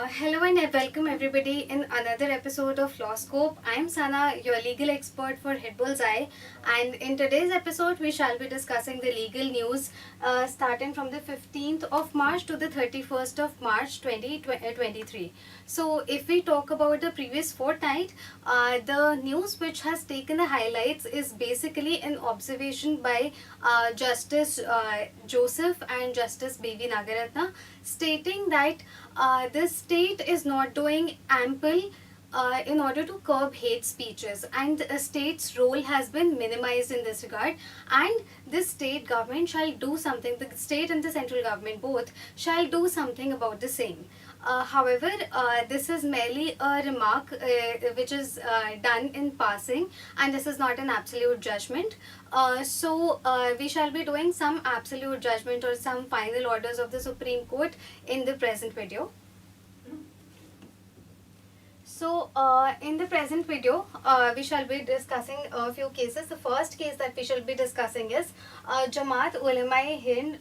Hello and welcome everybody in another episode of Law Scope. I'm Sana, your legal expert for Hitbullseye, and in today's episode we shall be discussing the legal news starting from the 15th of March to the 31st of March 2023. So if we talk about the previous fortnight, the news which has taken the highlights is basically an observation by Justice Joseph and Justice B.V. Nagaratna, stating that the state is not doing ample in order to curb hate speeches, and the state's role has been minimized in this regard, and the state government shall do something, the state and the central government both shall do something about the same. However, this is merely a remark which is done in passing, and this is not an absolute judgment. So we shall be doing some absolute judgment or some final orders of the Supreme Court in the present video. So in the present video, we shall be discussing a few cases. The first case that we shall be discussing is Jamaat Ulema-e-Hind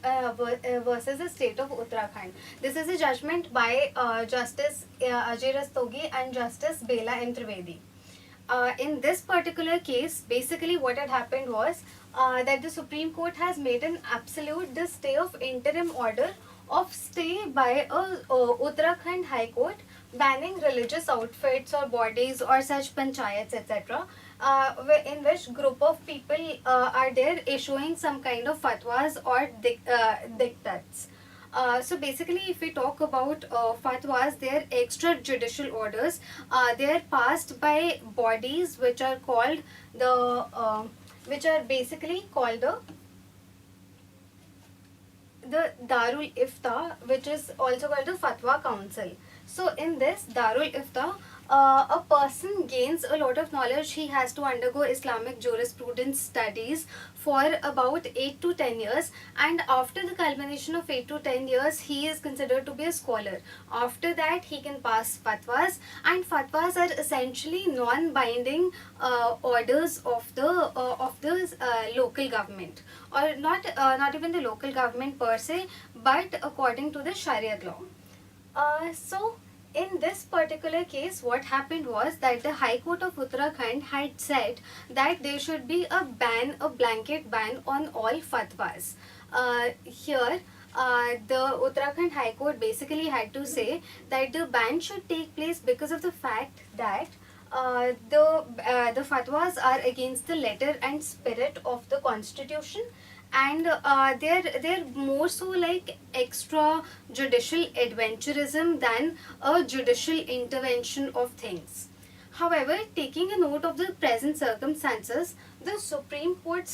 versus the State of Uttarakhand. This is a judgment by Justice Ajay Rastogi and Justice Bela M. Trivedi. In this particular case, basically what had happened was that the Supreme Court has made an absolute the stay of interim order of stay by Uttarakhand High Court banning religious outfits or bodies or such panchayats, etc., in which group of people are there issuing some kind of fatwas or diktats. So basically, if we talk about fatwas, they are extrajudicial orders. They are passed by bodies which are called which are basically called the Darul Ifta, which is also called the Fatwa Council. So in this Darul Ifta, a person gains a lot of knowledge. He has to undergo Islamic jurisprudence studies for about 8 to 10 years, and after the culmination of 8 to 10 years, he is considered to be a scholar. After that, he can pass fatwas, and fatwas are essentially non-binding orders of the local government, or not even the local government per se, but according to the Sharia law. So in this particular case, what happened was that the High Court of Uttarakhand had said that there should be a blanket ban on all fatwas. Here, the Uttarakhand High Court basically had to say that the ban should take place because of the fact that the fatwas are against the letter and spirit of the constitution, and they're more so like extrajudicial adventurism than a judicial intervention of things. However, taking a note of the present circumstances, the Supreme Court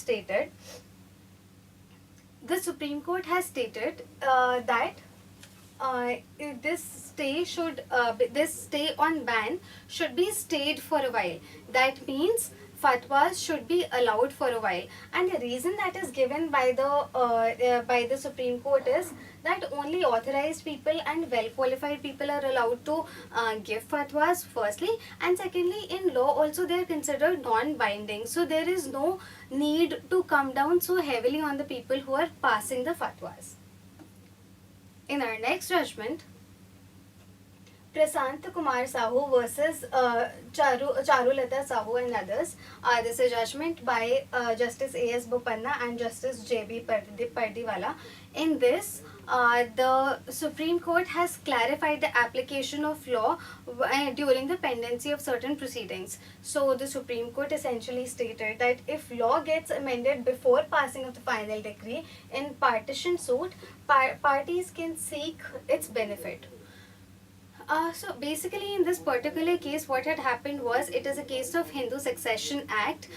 has stated that this stay on ban should be stayed for a while. That means fatwas should be allowed for a while, and the reason that is given by the Supreme Court is that only authorized people and well qualified people are allowed to give fatwas, firstly, and secondly, in law also they are considered non-binding, so there is no need to come down so heavily on the people who are passing the fatwas. In our next judgment, Prasant Kumar Sahu versus Charulata Sahu and others. This is a judgment by Justice A.S. Bopanna and Justice J.B. Pardiwala. In this, the Supreme Court has clarified the application of law during the pendency of certain proceedings. So the Supreme Court essentially stated that if law gets amended before passing of the final decree in partition suit, parties can seek its benefit. So basically in this particular case, what had happened was, it is a case of Hindu Succession Act.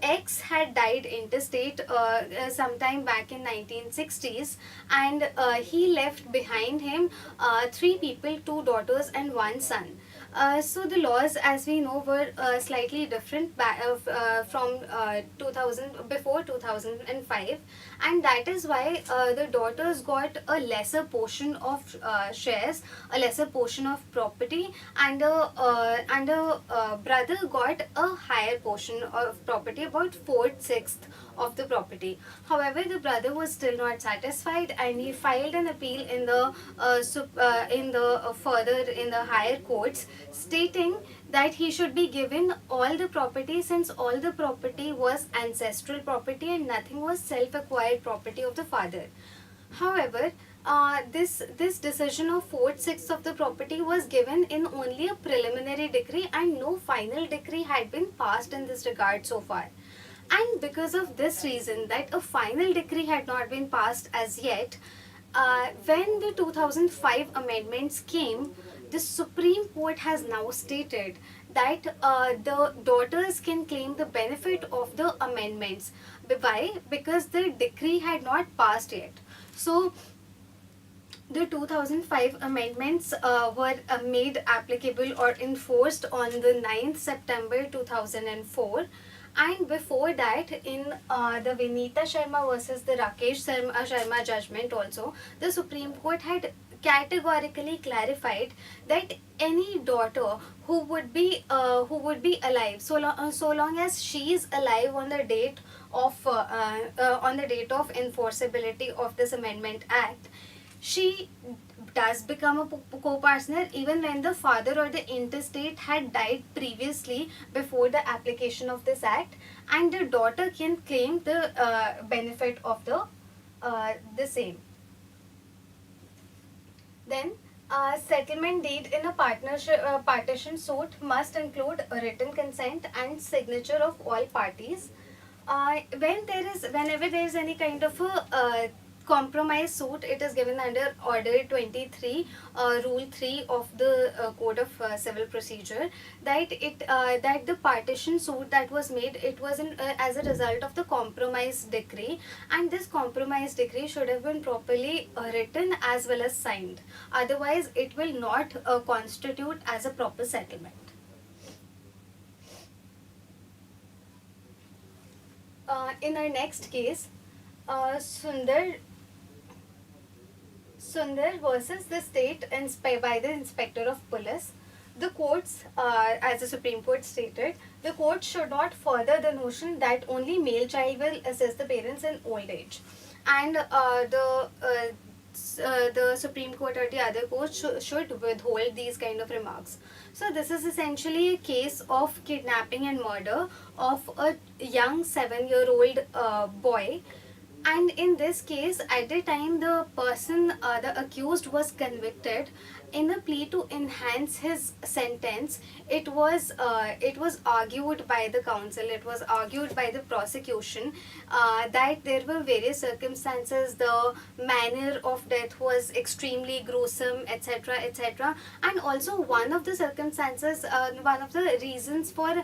X had died intestate sometime back in 1960s, and he left behind him 3 people, 2 daughters and 1 son. So the laws, as we know, were slightly different from before 2005, and that is why the daughters got a lesser portion of shares, a lesser portion of property, and a brother got a higher portion of property, about 4/6 of the property. However, the brother was still not satisfied, and he filed an appeal in the higher courts, stating that he should be given all the property, since all the property was ancestral property and nothing was self-acquired property of the father. However, this decision of 4/6 of the property was given in only a preliminary decree, and no final decree had been passed in this regard so far. And because of this reason, that a final decree had not been passed as yet, when the 2005 amendments came, the Supreme Court has now stated that the daughters can claim the benefit of the amendments. Why? Because the decree had not passed yet. So the 2005 amendments were made applicable or enforced on the 9th September 2004. And before that, in the Vinita Sharma versus the Rakesh Sharma judgment also, the Supreme Court had categorically clarified that any daughter who would be alive, so long as she is alive on the date of enforceability of this Amendment Act, she does become a co-partner even when the father or the intestate had died previously before the application of this act, and the daughter can claim the benefit of the same. Then, settlement deed in a partition suit must include a written consent and signature of all parties. Whenever there is any kind of a compromise suit, it is given under Order 23, Rule 3 of the Code of Civil Procedure, that the partition suit that was made, it was as a result of the compromise decree, and this compromise decree should have been properly written as well as signed. Otherwise, it will not constitute as a proper settlement. In our next case, Sundar versus the state by the Inspector of Police. The courts, as the Supreme Court stated, the courts should not further the notion that only male child will assist the parents in old age, and the Supreme Court or the other courts should withhold these kind of remarks. So this is essentially a case of kidnapping and murder of a young 7-year-old boy. And in this case, at the time the accused was convicted, in a plea to enhance his sentence, it was argued by the counsel, it was argued by the prosecution that there were various circumstances, the manner of death was extremely gruesome, etc., etc. And also one of the circumstances, one of the reasons for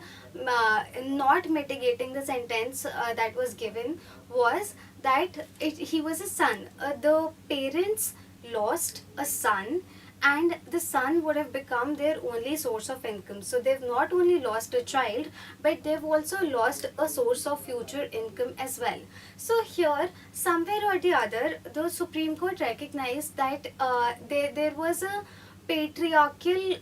not mitigating the sentence that was given was that he was a son. The parents lost a son, and the son would have become their only source of income. So they've not only lost a child, but they've also lost a source of future income as well. So here, somewhere or the other, the Supreme Court recognized that there was a patriarchal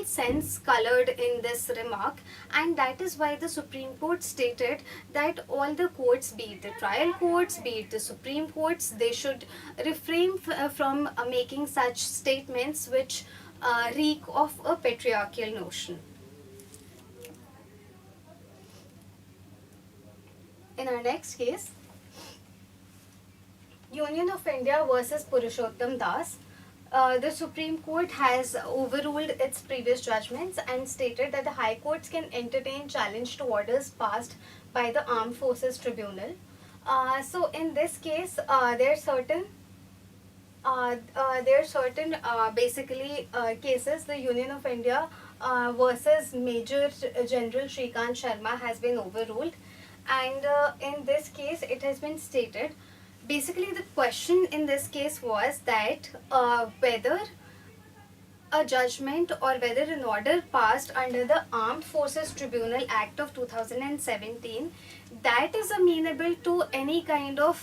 sense colored in this remark, and that is why the Supreme Court stated that all the courts, be it the trial courts, be it the Supreme Courts, they should refrain from making such statements which reek of a patriarchal notion. In our next case, Union of India versus Purushottam Das. The Supreme Court has overruled its previous judgments and stated that the High Courts can entertain challenge to orders passed by the Armed Forces Tribunal. So in this case, there are certain cases. The Union of India versus Major General Shrikant Sharma has been overruled, and in this case, it has been stated. Basically, the question in this case was that whether a judgment or whether an order passed under the Armed Forces Tribunal Act of 2017 that is amenable to any kind of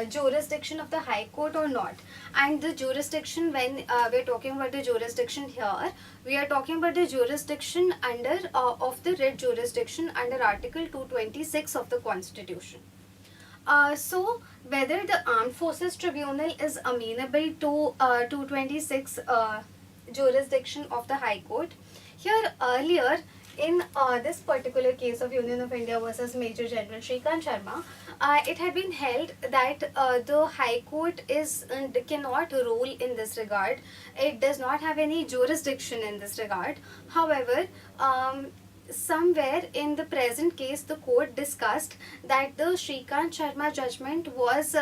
jurisdiction of the High Court or not. And the jurisdiction, when we're talking about the jurisdiction here, we are talking about the jurisdiction under of the writ jurisdiction under Article 226 of the Constitution. So whether the Armed Forces Tribunal is amenable to 226 jurisdiction of the High Court. Here earlier in this particular case of Union of India versus Major General Shrikant Sharma, it had been held that the High Court cannot rule in this regard. It does not have any jurisdiction in this regard. However, somewhere in the present case, the court discussed that the Shrikant Sharma judgment was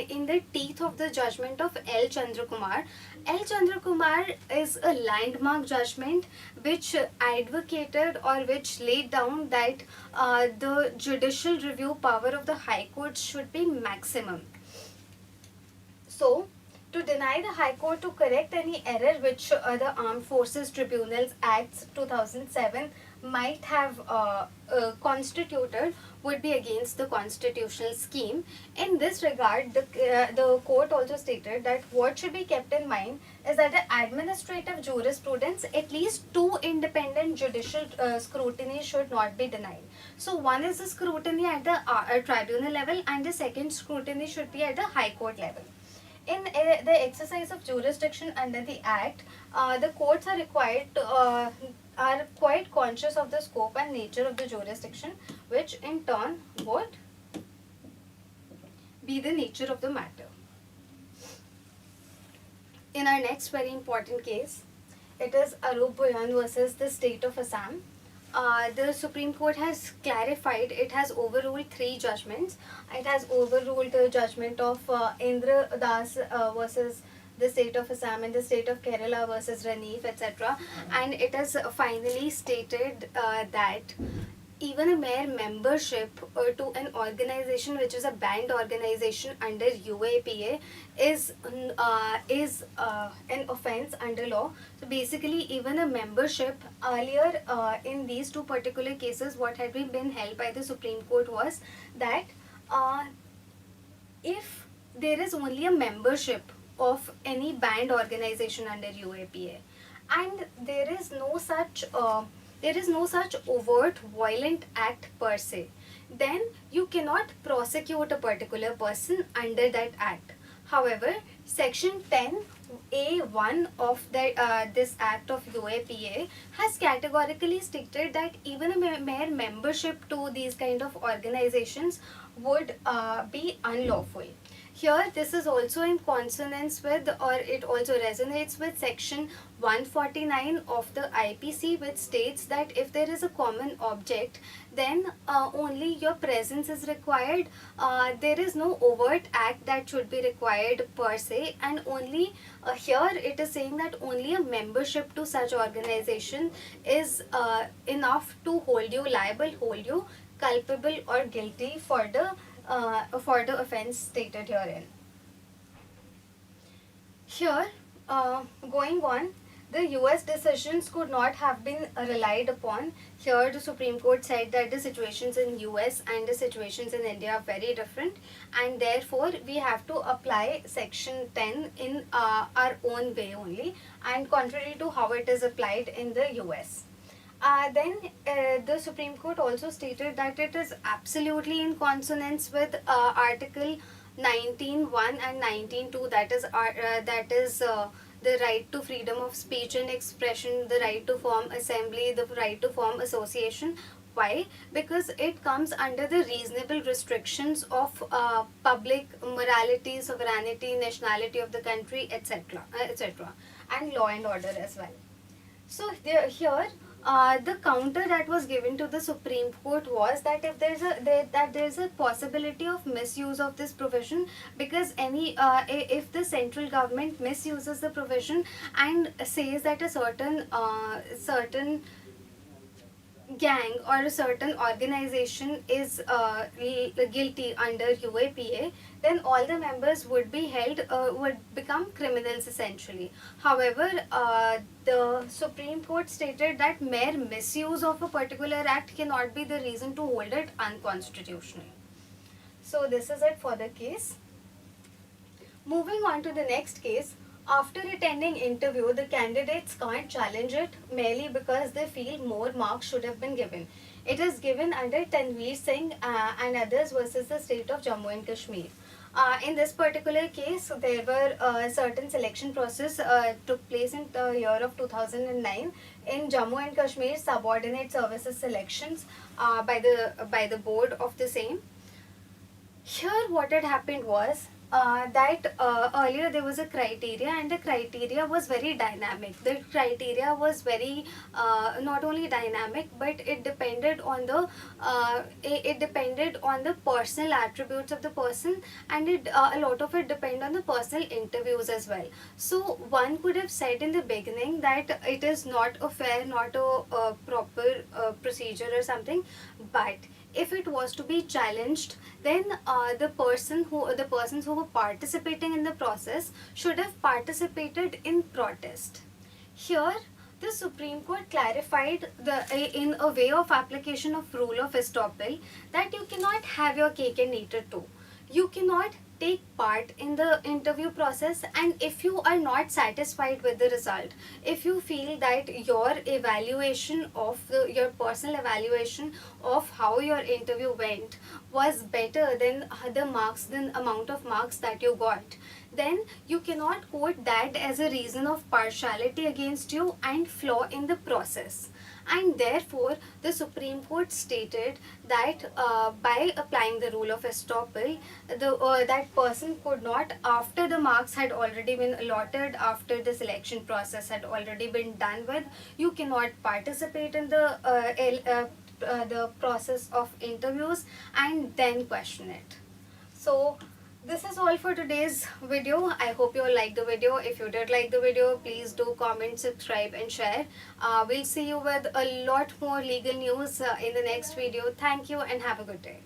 in the teeth of the judgment of L. Chandrakumar. L. Chandrakumar is a landmark judgment which advocated or which laid down that the judicial review power of the High Court should be maximum. So, to deny the High Court to correct any error which the Armed Forces Tribunals Acts 2007 might have constituted would be against the constitutional scheme. In this regard, the court also stated that what should be kept in mind is that the administrative jurisprudence, at least 2 independent judicial scrutiny should not be denied. So one is the scrutiny at the tribunal level, and the second scrutiny should be at the High Court level. In the exercise of jurisdiction under the Act, the courts are required to are quite conscious of the scope and nature of the jurisdiction, which in turn would be the nature of the matter. In our next very important case, it is Arup Bhuyan versus the State of Assam. The Supreme Court has clarified, it has overruled 3 judgments. It has overruled the judgment of Indra Das versus the State of Assam and the State of Kerala versus Ranif, etc. And it has finally stated that even a mere membership to an organization which is a banned organization under UAPA is an offence under law. So basically, even a membership earlier in these 2 particular cases, what had been held by the Supreme Court was that if there is only a membership of any banned organization under UAPA and there is no such overt violent act per se, then you cannot prosecute a particular person under that act. However, section 10A1 of this act of UAPA has categorically stated that even a mere membership to these kind of organizations would be unlawful. Here, this is also in consonance with, or it also resonates with section 149 of the IPC, which states that if there is a common object, then only your presence is required. There is no overt act that should be required per se, and only here it is saying that only a membership to such organization is enough to hold you liable, hold you culpable or guilty for the offence stated herein. Here, going on, the US decisions could not have been relied upon. Here, the Supreme Court said that the situations in US and the situations in India are very different, and therefore we have to apply section 10 in our own way only, and contrary to how it is applied in the US. Then the Supreme Court also stated that it is absolutely in consonance with Article 19.1 and 19.2, that is the right to freedom of speech and expression, the right to form assembly, the right to form association. Why? Because it comes under the reasonable restrictions of public morality, sovereignty, nationality of the country, etc., and law and order as well. So here, the counter that was given to the Supreme Court was that if there's a possibility of misuse of this provision, because if the central government misuses the provision and says that a certain gang or a certain organization is guilty under UAPA, then all the members would be held, would become criminals essentially. However, the Supreme Court stated that mere misuse of a particular act cannot be the reason to hold it unconstitutional. So this is it for the case. Moving on to the next case, after attending interview, the candidates can't challenge it merely because they feel more marks should have been given. It is given under Tanveer Singh and others versus the state of Jammu and Kashmir. In this particular case, there were certain selection process took place in the year of 2009 in Jammu and Kashmir subordinate services selections by the board of the same. Here what had happened was that earlier there was a criteria, and the criteria was very dynamic. The criteria was very not only dynamic, but it depended on the personal attributes of the person, and a lot of it depended on the personal interviews as well. So one could have said in the beginning that it is not a fair, not a proper procedure or something, but if it was to be challenged, then the persons who were participating in the process should have participated in protest. Here, the Supreme Court clarified in a way of application of rule of estoppel that you cannot have your cake and eat it too. You cannot take part in the interview process, and if you are not satisfied with the result, if you feel that your evaluation of your personal evaluation of how your interview went was better than the amount of marks that you got, then you cannot quote that as a reason of partiality against you and flaw in the process. And therefore, the Supreme Court stated that by applying the rule of estoppel, that person could not, after the marks had already been allotted, after the selection process had already been done with, you cannot participate in the process of interviews and then question it. So this is all for today's video. I hope you all liked the video. If you did like the video, please do comment, subscribe and share. We'll see you with a lot more legal news in the next video. Thank you and have a good day.